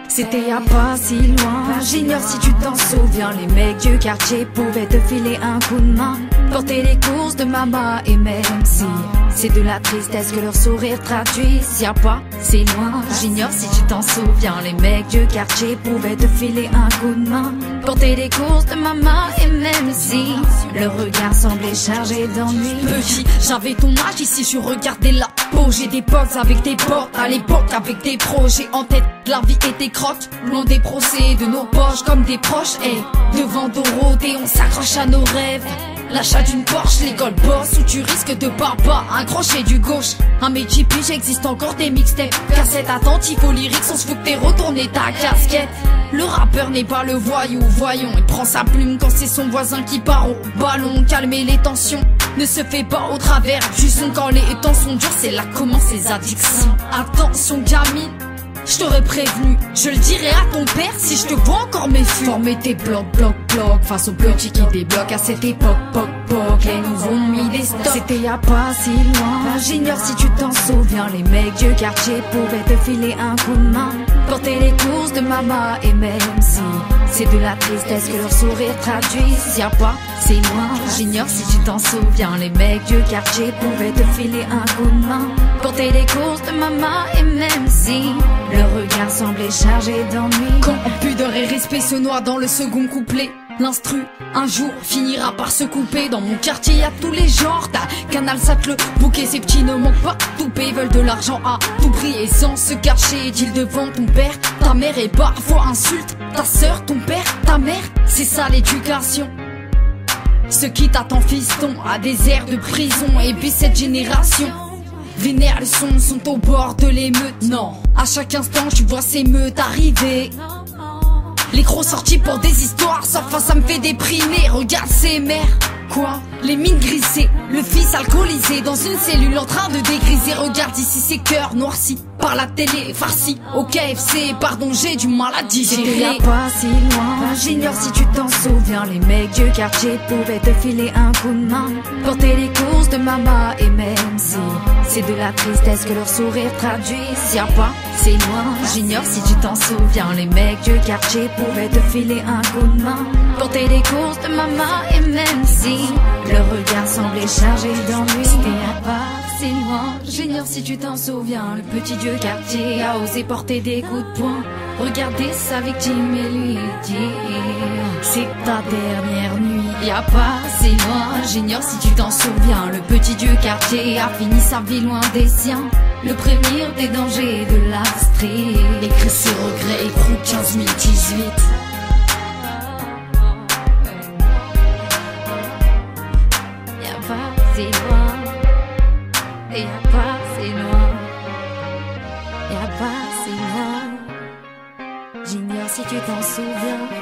C'était y a pas si loin, j'ignore si tu t'en souviens. Les mecs du quartier pouvaient te filer un coup de main, porter les courses de maman et même si c'est de la tristesse que leur sourire traduise. Y a pas si loin, j'ignore si tu t'en souviens. Les mecs du quartier pouvaient te filer un coup de main, porter les courses de maman et même si leur regard semblait chargé d'ennui. Petit, j'avais ton âge ici, je regardais la peau. J'ai des potes avec des potes, à l'époque avec des projets en tête. La vie était crotte, loin des procès de nos poches comme des proches. Et devant Dorothée, on s'accroche à nos rêves. L'achat d'une Porsche, l'école boss où tu risques de papa, un crochet du gauche. Un métier pige, existe encore des mixtapes, cassette attentif aux lyrics, on se fout que t'es retourné ta casquette. Le rappeur n'est pas le voyou, voyons, il prend sa plume quand c'est son voisin qui part au ballon. Calmer les tensions ne se fait pas au travers du son. Quand les temps sont durs, c'est là commencent les addictions. Attention gamine, je t'aurais prévenu, je le dirai à ton père si je te vois encore méfiant. Former tes blocs, face aux petits qui débloquent à cette époque, les nouveaux ont mis des stocks. C'était y a pas si loin, j'ignore si tu t'en souviens. Les mecs du quartier pouvaient te filer un coup de main, porter les courses de maman et même si c'est de la tristesse que leur sourire traduise. Y a pas si loin, j'ignore si tu t'en souviens. Les mecs du quartier pouvaient te filer un coup de main, porter les courses de maman et même si leur regard semblait chargé d'ennui. Quand pudeur et respect se noient dans le second couplet, l'instru un jour finira par se couper. Dans mon quartier y'a tous les genres, t'as Canal Sat, le bouquet, ces petits ne manquent pas toupés, veulent de l'argent à tout prix et sans se cacher. Dit-il devant ton père, ta mère et parfois insulte ta sœur, ton père, ta mère, c'est ça l'éducation. Ce qui t'attend fiston a des airs de prison. Et puis cette génération vénère le son, sont au bord de l'émeute. Non, à chaque instant tu vois ces meutes arriver, les gros sortis pour des histoires, enfin ça me fait déprimer. Regarde ces mères, quoi, les mines grisées, le fils alcoolisé dans une cellule en train de dégriser. Regarde ici ces cœurs noircis par la télé, farcis au KFC. Pardon, j'ai du mal à digérer. C'était y a pas si loin, j'ignore si tu t'en souviens. Les mecs du quartier pouvaient te filer un coup de main, porter les courses de maman et même si c'est de la tristesse que leur sourire traduise. Y a pas si loin, j'ignore si tu t'en souviens. Les mecs du quartier pouvaient te filer un coup de main, porter les courses de maman et même si leur regard semblait chargé d'ennui. C'était y a pas si loin, j'ignore si tu t'en souviens. Le petit dieu quartier a osé porter des coups de poing, regarder sa victime et lui dire c'est ta dernière nuit. Y a pas si loin, j'ignore si tu t'en souviens. Le petit dieu quartier a fini sa vie loin des siens, le prévenir des dangers de la street, écrire ses regrets, écrou 15 018. Y a pas si loin, et y a pas si loin, y a pas si loin, j'ignore si tu t'en souviens.